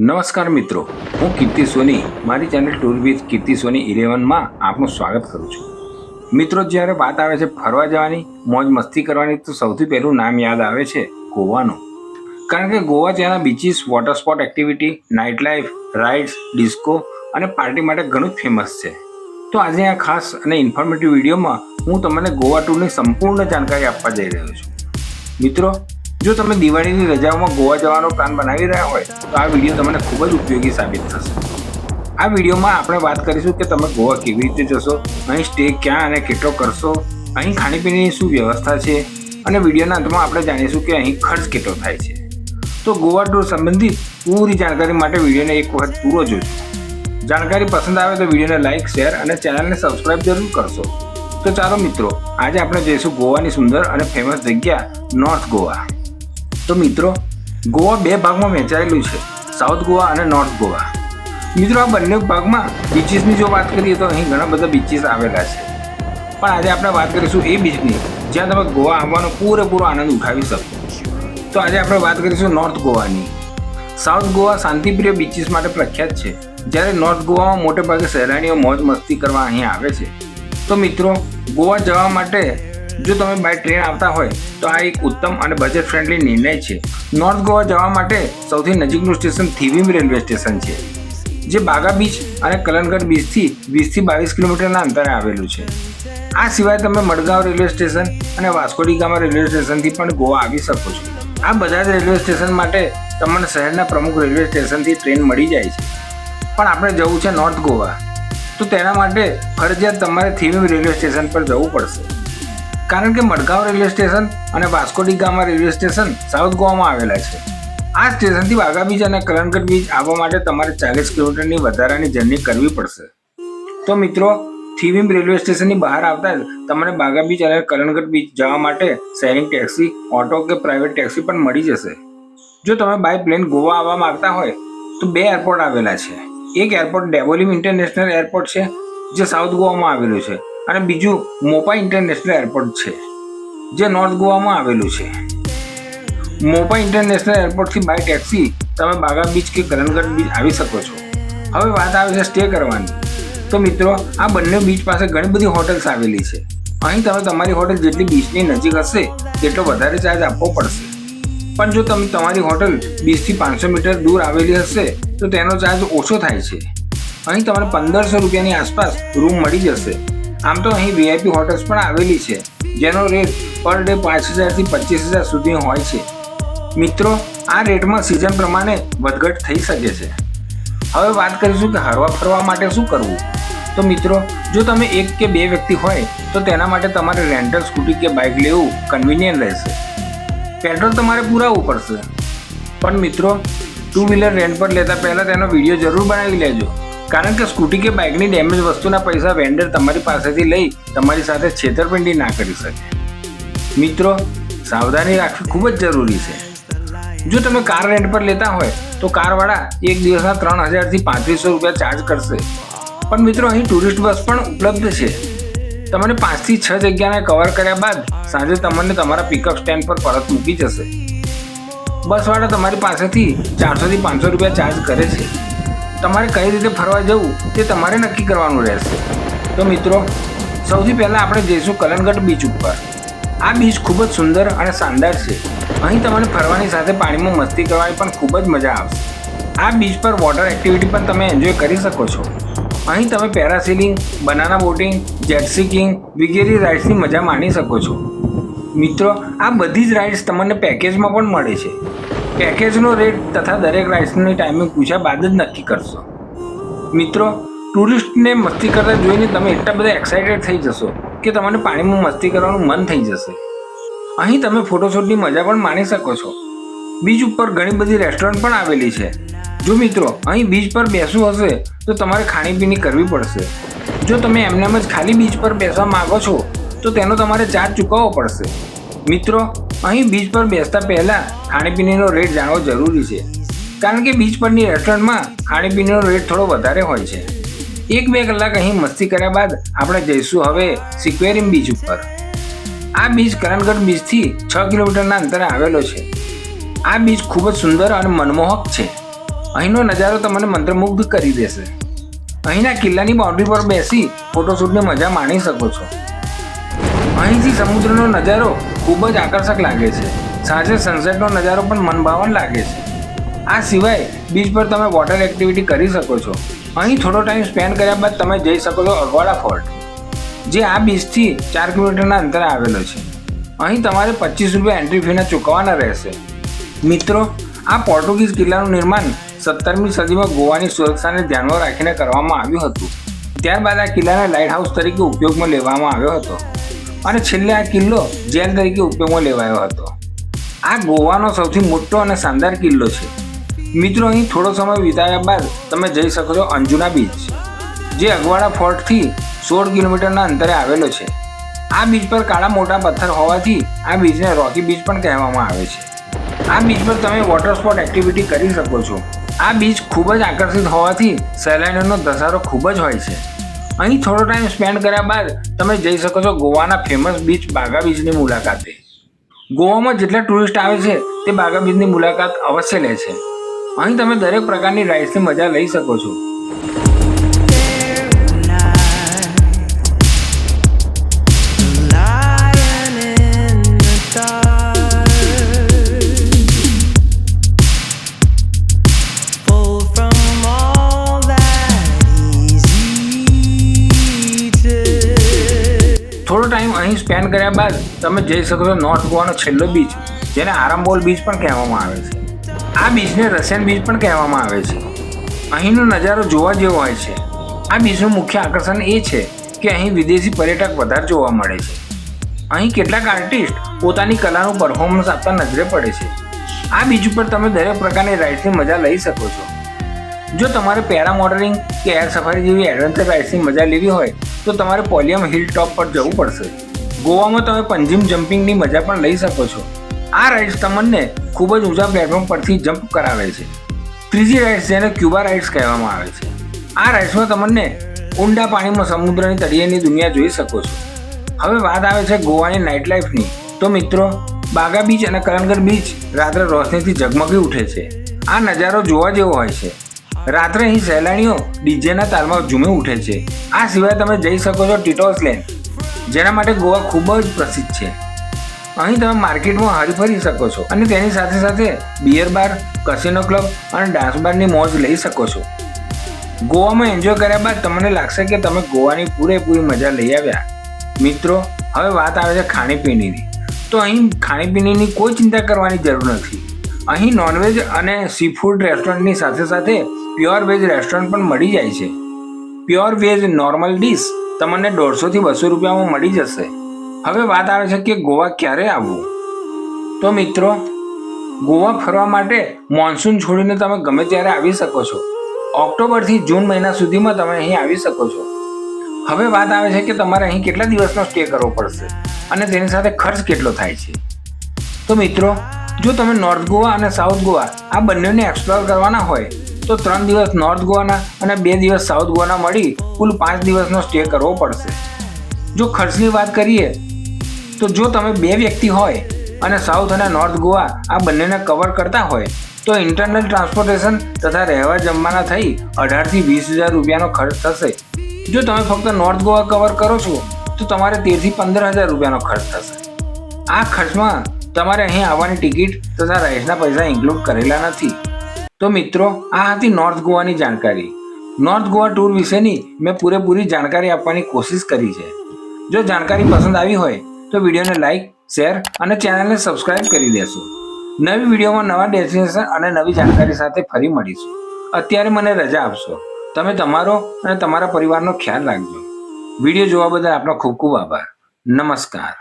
નમસ્કાર મિત્રો, હું કીર્તિ સોની મારી ચેનલ ટૂર વિથ કીર્તિ સોની 11માં આપનું સ્વાગત કરું છું. મિત્રો, જ્યારે વાત આવે છે ફરવા જવાની, મોજ મસ્તી કરવાની, તો સૌથી પહેલું નામ યાદ આવે છે ગોવાનું. કારણ કે ગોવા ત્યાંના beaches, water sport activity, night life, rides, disco અને પાર્ટી માટે ઘણું જ ફેમસ છે. તો આજે આ ખાસ અને ઇન્ફોર્મેટિવ વિડીયોમાં હું તમને ગોવા ટૂરની સંપૂર્ણ જાણકારી આપવા જઈ રહ્યો છું. મિત્રો, જો તમે દિવાળીની રજાઓમાં ગોવા જવાનો પ્લાન બનાવી રહ્યા હોય તો આ વિડીયો તમને ખૂબ જ ઉપયોગી સાબિત થશે. આ વિડીયોમાં આપણે વાત કરીશું કે તમે ગોવા કેવી રીતે જશો, અહીં સ્ટે ક્યાં અને કેટલો કરશો, અહીં ખાણીપીણીની શું વ્યવસ્થા છે, અને વિડીયોના અંતમાં આપણે જાણીશું કે અહીં ખર્ચ કેટલો થાય છે. તો ગોવા ટૂર સંબંધિત પૂરી જાણકારી માટે વિડીયોને એક વખત પૂરો જોજો. જાણકારી પસંદ આવે તો વિડીયોને લાઇક, શેર અને ચેનલને સબસ્ક્રાઈબ જરૂર કરશો. તો ચાલો મિત્રો, આજે આપણે જઈશું ગોવાની સુંદર અને ફેમસ જગ્યા નોર્થ ગોવા. તો મિત્રો, ગોવા બે ભાગમાં વહેંચાયેલું છે, સાઉથ ગોવા અને નોર્થ ગોવા. મિત્રો, આ બંને ભાગમાં બીચીસની જો વાત કરીએ તો અહીં ઘણા બધા બીચીસ આવેલા છે, પણ આજે આપણે વાત કરીશું એ બીચની જ્યાં તમે ગોવા આવવાનો પૂરેપૂરો આનંદ ઉઠાવી શકો. તો આજે આપણે વાત કરીશું નોર્થ ગોવાની. સાઉથ ગોવા શાંતિપ્રિય બીચીસ માટે પ્રખ્યાત છે, જ્યારે નોર્થ ગોવામાં મોટે ભાગે સહેલાણીઓ મોજ મસ્તી કરવા અહીં આવે છે. તો મિત્રો, ગોવા જવા માટે જો તમે બાય ટ્રેન આવતા હોય તો આ એક ઉત્તમ અને બજેટ ફ્રેન્ડલી નિર્ણય છે. નોર્થ ગોવા જવા માટે સૌથી નજીકનું સ્ટેશન થિવિમ રેલવે સ્ટેશન છે, જે બાગા બીચ અને કલનગઢ બીચથી 20 થી 22 કિલોમીટરના અંતરે આવેલું છે. આ સિવાય તમે મડગાંવ રેલવે સ્ટેશન અને વાસ્કો ડી ગામા રેલવે સ્ટેશનથી પણ ગોવા આવી શકો છો. આ બધા જ રેલવે સ્ટેશન માટે તમને શહેરના પ્રમુખ રેલવે સ્ટેશનથી ટ્રેન મળી જાય છે. પણ આપણે જવું છે નોર્થ ગોવા, તો તેના માટે ફરજિયાત તમારે થિવિમ રેલવે સ્ટેશન પર જવું પડશે. કારણ કે મડગાંવ રેલવે સ્ટેશન અને Vasco da Gama railway station south ગોવામાં આવેલા છે. આ સ્ટેશનથી બાગા બીચ અને કલનગઢ બીચ આવવા માટે તમારે 40 કિલોમીટરની વધારાની જર્ની કરવી પડશે. તો મિત્રો, થિવિમ રેલવે સ્ટેશનની બહાર આવતા જ તમને બાગા બીચ અને કલનગઢ બીચ જવા માટે શેરિંગ ટેક્સી, ઓટો કે પ્રાઇવેટ ટેક્સી પણ મળી જશે. જો તમે બાય પ્લેન ગોવા આવવા માંગતા હોય તો બે એરપોર્ટ આવેલા છે. એક એરપોર્ટ ડેવોલિમ ઇન્ટરનેશનલ એરપોર્ટ છે, જે સાઉથ ગોવામાં આવેલું છે, અને બીજું મોપા ઇન્ટરનેશનલ એરપોર્ટ છે, જે નોર્થ ગોવામાં આવેલું છે. મોપા ઇન્ટરનેશનલ એરપોર્ટથી બાય ટેક્સી તમે બાગા બીચ કે કલનગઢ બીચ આવી શકો છો. હવે વાત આવે છે સ્ટે કરવાની. તો મિત્રો, આ બંને બીચ પાસે ઘણી બધી હોટલ્સ આવેલી છે. અહીં તમે તમારી હોટલ જેટલી બીચની નજીક હશે તેટલો વધારે ચાર્જ આપવો પડશે. પણ જો તમે તમારી હોટલ 20 થી 500 મીટર દૂર આવેલી હશે તો તેનો ચાર્જ ઓછો થાય છે. અહીં તમને 1500 રૂપિયાની આસપાસ રૂમ મળી જશે. આમ તો અહીં VIP હોટલ્સ પણ આવેલી છે, જેનો રેટ પર ડે 5000 થી 25000 સુધી હોય છે. મિત્રો, આ રેટમાં સિઝન પ્રમાણે વધઘટ થઈ શકે છે. હવે વાત કરીશું કે હરવા ફરવા માટે શું કરવું. તો મિત્રો, જો તમે એક કે બે વ્યક્તિ હોય તો તેના માટે તમારે રેન્ટલ સ્કૂટી કે બાઇક લેવું કન્વિનિયન્ટ રહેશે. પેટ્રોલ તમારે પુરાવવું પડશે. પણ મિત્રો, 2 વ્હીલર રેન્ટ પર લેતા પહેલાં તેનો વિડીયો જરૂર બનાવી લેજો, કારણ કે સ્કૂટી કે બાઇકની ડેમેજ વસ્તુના પૈસા વેન્ડર તમારી પાસેથી લઈ તમારી સાથે છેતરપિંડી ના કરી શકે. મિત્રો, સાવધાની રાખવી ખૂબ જ જરૂરી છે. જો તમે કાર રેન્ટ પર લેતા હોય તો કારવાળા એક દિવસના 3000 થી 3500 રૂપિયા ચાર્જ કરશે. પણ મિત્રો, અહીં ટુરિસ્ટ બસ પણ ઉપલબ્ધ છે. તમને 5 થી 6 જગ્યાને કવર કર્યા બાદ સાંજે તમને તમારા પિકઅપ સ્ટેન્ડ પર પરત મૂકી જશે. બસવાળા તમારી પાસેથી 400 થી 500 રૂપિયા ચાર્જ કરે છે. તમારે કઈ રીતે ફરવા જવું તે તમારે નક્કી કરવાનું રહેશે. તો મિત્રો, સૌથી પહેલાં આપણે જઈશું કલનગઢ બીચ ઉપર. આ બીચ ખૂબ જ સુંદર અને શાનદાર છે. અહીં તમને ફરવાની સાથે પાણીમાં મસ્તી કરવાની પણ ખૂબ જ મજા આવશે. આ બીચ પર વોટર એક્ટિવિટી પણ તમે એન્જોય કરી શકો છો. અહીં તમે parasailing, banana boating, jet skiing વગેરે રાઇડ્સની મજા માણી શકો છો. મિત્રો, આ બધી જ રાઇડ્સ તમને પેકેજમાં પણ મળે છે. પેકેજનો રેટ તથા દરેક રાઇડ્સની ટાઈમિંગ પૂછ્યા બાદ જ નક્કી કરશો. મિત્રો, ટુરિસ્ટને મસ્તી કરતા જોઈને તમે એટલા બધા એક્સાઇટેડ થઈ જશો કે તમને પાણીમાં મસ્તી કરવાનું મન થઈ જશે. અહીં તમે ફોટોશૂટની મજા પણ માણી શકો છો. બીચ ઉપર ઘણી બધી રેસ્ટોરન્ટ પણ આવેલી છે. જો મિત્રો, અહીં બીચ પર બેસવું હશે તો તમારે ખાણીપીણી કરવી પડશે. જો તમે એમનેમ જ ખાલી બીચ પર બેસવા માંગો છો તો તેનો તમારે ચાર્જ ચૂકવવો પડશે. મિત્રો, અહીં બીચ પર બેસતા પહેલાં ખાણીપીણીનો રેટ જાણવો જરૂરી છે, કારણ કે બીચ પરની રેસ્ટોરન્ટમાં ખાણીપીણીનો રેટ થોડો વધારે હોય છે. 1-2 કલાક અહીં મસ્તી કર્યા બાદ આપણે જઈશું હવે સિક્વેરિમ બીચ ઉપર. આ બીચ કલનગઢ બીચથી 6 કિલોમીટરના અંતરે આવેલો છે. આ બીચ ખૂબ જ સુંદર અને મનમોહક છે. અહીંનો નજારો તમને મંત્રમુગ્ધ કરી દેશે. અહીંના કિલ્લાની બાઉન્ડ્રી પર બેસી ફોટોશૂટની મજા માણી શકો છો. અહીંથી સમુદ્રનો નજારો ખૂબ જ આકર્ષક લાગે છે. સાંજે સનસેટનો નજારો પણ મનભાવન લાગે છે. આ સિવાય બીચ પર તમે વોટર એક્ટિવિટી કરી શકો છો. અહીં થોડો ટાઈમ સ્પેન્ડ કર્યા બાદ તમે જઈ શકો છો અગવાડા ફોર્ટ, જે આ બીચથી 4 કિલોમીટરના અંતરે આવેલો છે. અહીં તમારે 25 રૂપિયા એન્ટ્રી ફીના ચૂકવવાના રહેશે. મિત્રો, આ પોર્ટુગીઝ કિલ્લાનું નિર્માણ 17મી સદીમાં ગોવાની સુરક્ષાને ધ્યાનમાં રાખીને કરવામાં આવ્યું હતું. ત્યારબાદ આ કિલ્લાને લાઇટ હાઉસ તરીકે ઉપયોગમાં લેવામાં આવ્યો હતો અને છેલ્લે આ કિલ્લો જેલ તરીકે ઉપયોગમાં લેવાયો હતો. આ ગોવાનો સૌથી મોટો અને શાનદાર કિલ્લો છે. મિત્રો, અહીં થોડો સમય વિતાવ્યા બાદ તમે જઈ શકો છો અંજુના બીચ, જે અગવાડા ફોર્ટથી 16 કિલોમીટરના અંતરે આવેલો છે. આ બીચ પર કાળા મોટા પથ્થર હોવાથી આ બીચને રોકી બીચ પણ કહેવામાં આવે છે. આ બીચ પર તમે વોટર સ્પોર્ટ એક્ટિવિટી કરી શકો છો. આ બીચ ખૂબ જ આકર્ષિત હોવાથી સહેલાણીઓનો ધસારો ખૂબ જ હોય છે. અહીં થોડો ટાઈમ સ્પેન્ડ કર્યા બાદ તમે જઈ શકો છો ગોવાના ફેમસ બીચ બાગા બીચની મુલાકાતે. ગોવામાં જેટલા ટુરિસ્ટ આવે છે તે બાગા બીચની મુલાકાત અવશ્ય લે છે. અહીં તમે દરેક પ્રકારની રાઇડ્સની મજા લઈ શકો છો. થોડો ટાઈમ અહીં સ્પેન્ડ કર્યા બાદ તમે જઈ શકો છો નોર્થ ગોવાનો છેલ્લો બીચ, જેને આરામબોલ બીચ પણ કહેવામાં આવે છે. આ બીચને રશિયન બીચ પણ કહેવામાં આવે છે. અહીંનો નજારો જોવા જેવો હોય છે. આ બીચનું મુખ્ય આકર્ષણ એ છે કે અહીં વિદેશી પર્યટક વધારે જોવા મળે છે. અહીં કેટલાક આર્ટિસ્ટ પોતાની કલાનું પરફોર્મન્સ આપતા નજરે પડે છે. આ બીચ ઉપર તમે દરેક પ્રકારની રાઇડ્સની મજા લઈ શકો છો. જો તમારે પેરામોટરિંગ કે એર સફારી જેવી એડવેન્ચર રાઇડ્સની મજા લેવી હોય તો તમારે પોલિયમ હિલ ટોપ પર જવું પડશે. ગોવામાં તમે પંજીમ જમ્પિંગની મજા પણ લઈ શકો છો. આ રાઇડ્સ તમને ખૂબ જ ઊંચા પ્લેટફોર્મ પરથી જમ્પ કરાવે છે. ત્રીજી રાઇડ્સ, જેને ક્યુબા રાઇડ્સ કહેવામાં આવે છે, આ રાઇડ્સમાં તમને ઊંડા પાણીમાં સમુદ્રની તળિયેની દુનિયા જોઈ શકો છો. હવે વાત આવે છે ગોવાની નાઇટ લાઈફની. તો મિત્રો, બાગા બીચ અને કરંગર બીચ રાત્રે રોશનીથી ઝગમગી ઉઠે છે. આ નજારો જોવા જેવો હોય છે. રાત્રે અહીં સહેલાણીઓ ડીજેના તાલમાં ઝૂમી ઉઠે છે. આ સિવાય તમે જઈ શકો છો ટીટોસ લેન, જેના માટે ગોવા ખૂબ જ પ્રસિદ્ધ છે. અહીં તમે માર્કેટમાં હરીફરી શકો છો અને તેની સાથે સાથે બિયર બાર, કસિનો ક્લબ અને ડાન્સ બારની મોજ લઈ શકો છો. ગોવામાં એન્જોય કર્યા બાદ તમને લાગશે કે તમે ગોવાની પૂરેપૂરી મજા લઈ આવ્યા. મિત્રો, હવે વાત આવે છે ખાણીપીણીની. તો અહીં ખાણીપીણીની કોઈ ચિંતા કરવાની જરૂર નથી. અહીં નોનવેજ અને સી ફૂડ રેસ્ટોરન્ટની સાથે સાથે પ્યોર વેજ રેસ્ટોરન્ટ પણ મળી જાય છે. પ્યોર વેજ નોર્મલ ડીશ તમને 150 થી 200 રૂપિયામાં મળી જશે. હવે વાત આવે છે કે ગોવા ક્યારે આવવું. તો મિત્રો, ગોવા ફરવા માટે મોન્સૂન છોડીને તમે ગમે ત્યારે આવી શકો છો. ઓક્ટોબરથી જૂન મહિના સુધીમાં તમે અહીં આવી શકો છો. હવે વાત આવે છે કે તમારે અહીં કેટલા દિવસનો સ્ટે કરવો પડશે અને તેની સાથે ખર્ચ કેટલો થાય છે. તો મિત્રો, જો તમે નોર્થ ગોવા અને સાઉથ ગોવા આ બંનેને એક્સપ્લોર કરવાના હોય તો 3 દિવસ નોર્થ ગોવાના અને 2 દિવસ સાઉથ ગોવાના મળી કુલ 5 દિવસનો સ્ટે કરવો પડશે. જો ખર્ચની વાત કરીએ તો જો તમે 2 વ્યક્તિ હોય અને સાઉથ અને નોર્થ ગોવા આ બંનેને કવર કરતા હોય તો ઇન્ટરનલ ટ્રાન્સપોર્ટેશન તથા રહેવા જમવાના થઈ 18 થી 20,000 રૂપિયાનો ખર્ચ થશે. જો તમે ફક્ત નોર્થ ગોવા કવર કરો છો તો તમારે 13 થી 15,000 રૂપિયાનો ખર્ચ થશે. આ ખર્ચમાં તમારે અહીં આવવાની ટિકિટ તથા રાઇડ્સના પૈસા ઇન્ક્લુડ કરેલા નથી. તો મિત્રો, આ હતી નોર્થ ગોવાની જાણકારી. નોર્થ ગોવા ટૂર વિશેની મેં પૂરેપૂરી જાણકારી આપવાની કોશિશ કરી છે. જો જાણકારી પસંદ આવી હોય તો વિડીયોને લાઇક, શેર અને ચેનલને સબસ્ક્રાઇબ કરી દેશો. નવી વિડીયોમાં નવા ડેસ્ટિનેશન અને નવી જાણકારી સાથે ફરી મળીશું. અત્યારે મને રજા આપશો. તમે તમારો અને તમારા પરિવારનો ખ્યાલ રાખજો. વિડીયો જોવા બદલ આપનો ખૂબ ખૂબ આભાર. નમસ્કાર.